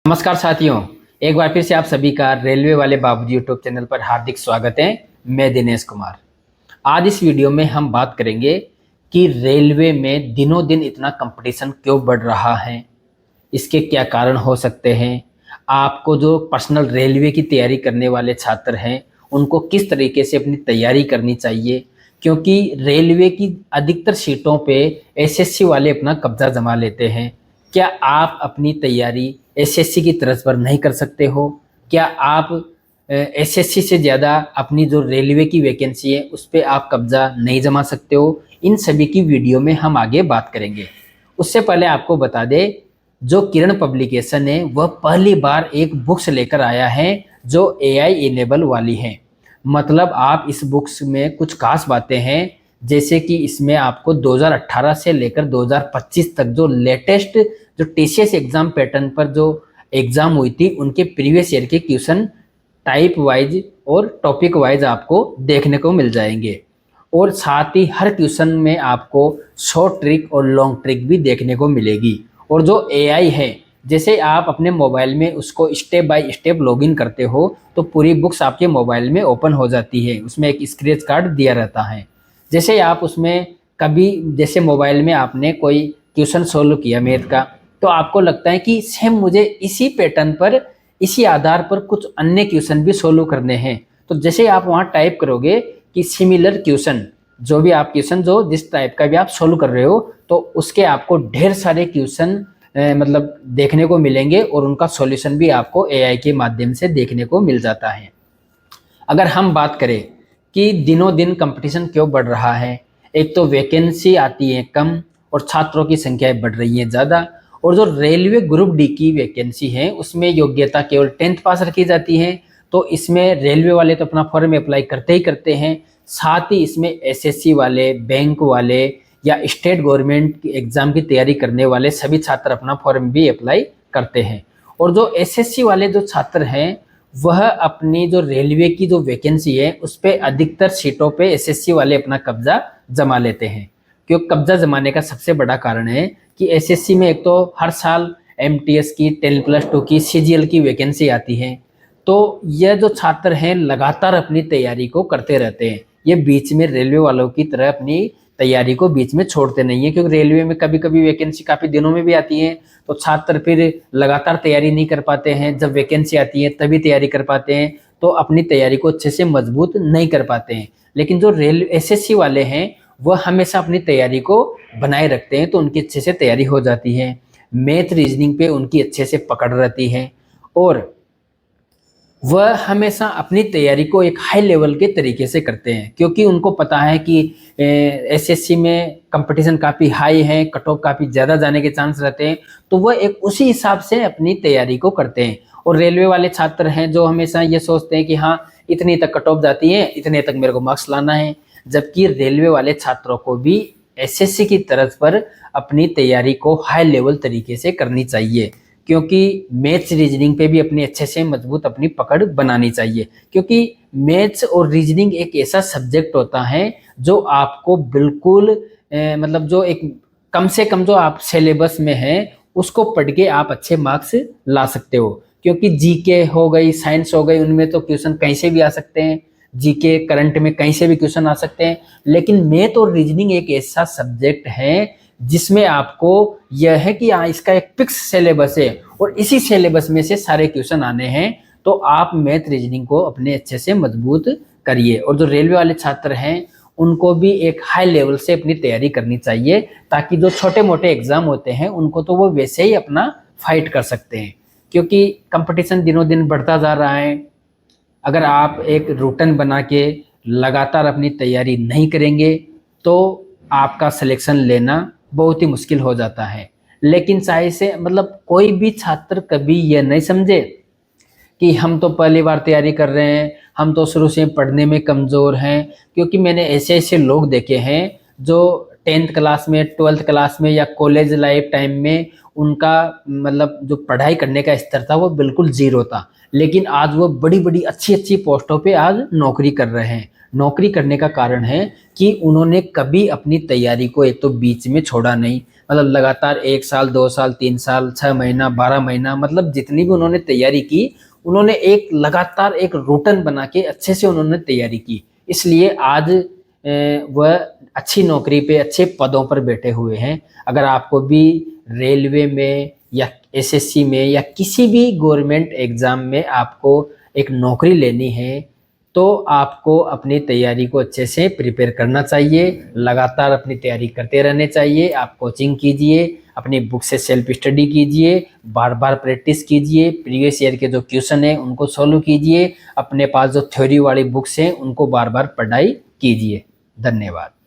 नमस्कार साथियों, एक बार फिर से आप सभी का रेलवे वाले बाबूजी यूट्यूब चैनल पर हार्दिक स्वागत है। मैं दिनेश कुमार। आज इस वीडियो में हम बात करेंगे कि रेलवे में दिनों दिन इतना कंपटीशन क्यों बढ़ रहा है, इसके क्या कारण हो सकते हैं। आपको जो पर्सनल रेलवे की तैयारी करने वाले छात्र हैं उनको किस तरीके से अपनी तैयारी करनी चाहिए, क्योंकि रेलवे की अधिकतर सीटों पे एसएससी वाले अपना कब्जा जमा लेते हैं। क्या आप अपनी तैयारी एसएससी की तर्ज पर नहीं कर सकते हो? क्या आप एसएससी से ज़्यादा अपनी जो रेलवे की वैकेंसी है उस पर आप कब्जा नहीं जमा सकते हो? इन सभी की वीडियो में हम आगे बात करेंगे। उससे पहले आपको बता दें, जो किरण पब्लिकेशन है वह पहली बार एक बुक्स लेकर आया है जो एआई इनेबल वाली है। मतलब आप इस बुक्स में कुछ खास बातें हैं, जैसे कि इसमें आपको 2018 से लेकर 2025 तक जो लेटेस्ट जो टीसीएस एग्जाम पैटर्न पर जो एग्जाम हुई थी उनके प्रीवियस ईयर के क्वेश्चन टाइप वाइज और टॉपिक वाइज आपको देखने को मिल जाएंगे। और साथ ही हर क्वेश्चन में आपको शॉर्ट ट्रिक और लॉन्ग ट्रिक भी देखने को मिलेगी। और जो एआई है, जैसे आप अपने मोबाइल में उसको स्टेप बाय स्टेप लॉगिन करते हो तो पूरी बुक्स आपके मोबाइल में ओपन हो जाती है। उसमें एक स्क्रैच कार्ड दिया रहता है। जैसे आप उसमें कभी जैसे मोबाइल में आपने कोई क्वेश्चन सोल्व किया मैथ का, तो आपको लगता है कि सेम मुझे इसी पैटर्न पर इसी आधार पर कुछ अन्य क्वेश्चन भी सोल्व करने हैं। तो जैसे आप वहाँ टाइप करोगे कि सिमिलर क्वेश्चन, जो भी आप क्वेश्चन जो जिस टाइप का भी आप सोल्व कर रहे हो, तो उसके आपको ढेर सारे क्वेश्चन मतलब देखने को मिलेंगे और उनका सॉल्यूशन भी आपको एआई के माध्यम से देखने को मिल जाता है। अगर हम बात करें कि दिनों दिन कंपटीशन क्यों बढ़ रहा है, एक तो वैकेंसी आती है कम और छात्रों की संख्या बढ़ रही है ज़्यादा। और जो रेलवे ग्रुप डी की वैकेंसी है उसमें योग्यता केवल 10th पास रखी जाती है। तो इसमें रेलवे वाले तो अपना फॉर्म अप्लाई करते ही करते हैं, साथ ही इसमें एसएससी वाले, बैंक वाले या स्टेट गवर्नमेंट एग्जाम की तैयारी करने वाले सभी छात्र अपना फॉर्म भी अप्लाई करते हैं। और जो एसएससी वाले जो छात्र हैं वह अपनी जो रेलवे की जो वैकेंसी है उस पर अधिकतर सीटों पे एसएससी वाले अपना कब्जा जमा लेते हैं। क्योंकि कब्जा जमाने का सबसे बड़ा कारण है कि एसएससी में एक तो हर साल एमटीएस की 10+2 की सीजीएल की वैकेंसी आती है। तो यह जो छात्र हैं लगातार अपनी तैयारी को करते रहते हैं। ये बीच में रेलवे वालों की तरह अपनी तैयारी को बीच में छोड़ते नहीं है, क्योंकि रेलवे में कभी कभी वैकेंसी काफ़ी दिनों में भी आती है तो छात्र फिर लगातार तैयारी नहीं कर पाते हैं। जब वैकेंसी आती है तभी तैयारी कर पाते हैं, तो अपनी तैयारी को अच्छे से मजबूत नहीं कर पाते हैं। लेकिन जो रेल एसएससी वाले हैं वह हमेशा अपनी तैयारी को बनाए रखते हैं, तो उनकी अच्छे से तैयारी हो जाती है। मैथ रीजनिंग पे उनकी अच्छे से पकड़ रहती है और वह हमेशा अपनी तैयारी को एक हाई लेवल के तरीके से करते हैं, क्योंकि उनको पता है कि एसएससी में कंपटीशन काफ़ी हाई है, कट ऑफ काफ़ी ज़्यादा जाने के चांस रहते हैं। तो वह एक उसी हिसाब से अपनी तैयारी को करते हैं। और रेलवे वाले छात्र हैं जो हमेशा ये सोचते हैं कि हाँ इतनी तक कट ऑफ जाती है, इतने तक मेरे को मार्क्स लाना है। जबकि रेलवे वाले छात्रों को भी एसएससी की तर्ज पर अपनी तैयारी को हाई लेवल तरीके से करनी चाहिए, क्योंकि मैथ्स रीजनिंग पे भी अपनी अच्छे से मजबूत अपनी पकड़ बनानी चाहिए। क्योंकि मैथ्स और रीजनिंग एक ऐसा सब्जेक्ट होता है जो आपको बिल्कुल मतलब जो एक कम से कम जो आप सिलेबस में है उसको पढ़ के आप अच्छे मार्क्स ला सकते हो। क्योंकि जीके हो गई, साइंस हो गई, उनमें तो क्वेश्चन कहीं से भी आ सकते हैं, जीके करंट में कहीं से भी क्वेश्चन आ सकते हैं। लेकिन मैथ और रीजनिंग एक ऐसा सब्जेक्ट है जिसमें आपको यह है कि इसका एक फिक्स सिलेबस है और इसी सिलेबस में से सारे क्वेश्चन आने हैं। तो आप मैथ रीजनिंग को अपने अच्छे से मजबूत करिए। और जो रेलवे वाले छात्र हैं उनको भी एक हाई लेवल से अपनी तैयारी करनी चाहिए, ताकि जो छोटे मोटे एग्जाम होते हैं उनको तो वो वैसे ही अपना फाइट कर सकते हैं, क्योंकि कंपटीशन दिनों दिन बढ़ता जा रहा है। अगर आप एक रूटीन बना के लगातार अपनी तैयारी नहीं करेंगे तो आपका सिलेक्शन लेना बहुत ही मुश्किल हो जाता है। लेकिन चाहे से मतलब कोई भी छात्र कभी यह नहीं समझे कि हम तो पहली बार तैयारी कर रहे हैं, हम तो शुरू से पढ़ने में कमज़ोर हैं। क्योंकि मैंने ऐसे ऐसे लोग देखे हैं जो 10th क्लास में, 12th क्लास में या कॉलेज लाइफ टाइम में उनका मतलब जो पढ़ाई करने का स्तर था वो बिल्कुल ज़ीरो था, लेकिन आज वो बड़ी बड़ी अच्छी अच्छी पोस्टों पे आज नौकरी कर रहे हैं। नौकरी करने का कारण है कि उन्होंने कभी अपनी तैयारी को एक तो बीच में छोड़ा नहीं, मतलब लगातार 1 साल, 2 साल, 3 साल, 6 महीना, 12 महीना, मतलब जितनी भी उन्होंने तैयारी की, उन्होंने एक लगातार एक रूटीन बना के अच्छे से उन्होंने तैयारी की। इसलिए आज वह अच्छी नौकरी पे, अच्छे पदों पर बैठे हुए हैं। अगर आपको भी रेलवे में या एसएससी में या किसी भी गवर्नमेंट एग्जाम में आपको एक नौकरी लेनी है, तो आपको अपनी तैयारी को अच्छे से प्रिपेयर करना चाहिए। लगातार अपनी तैयारी करते रहने चाहिए। आप कोचिंग कीजिए, अपनी बुक से सेल्फ स्टडी कीजिए, बार बार प्रैक्टिस कीजिए, प्रीवियस ईयर के जो क्वेश्चन हैं उनको सॉल्व कीजिए, अपने पास जो थ्योरी वाली बुक्स हैं उनको बार बार पढ़ाई कीजिए। धन्यवाद।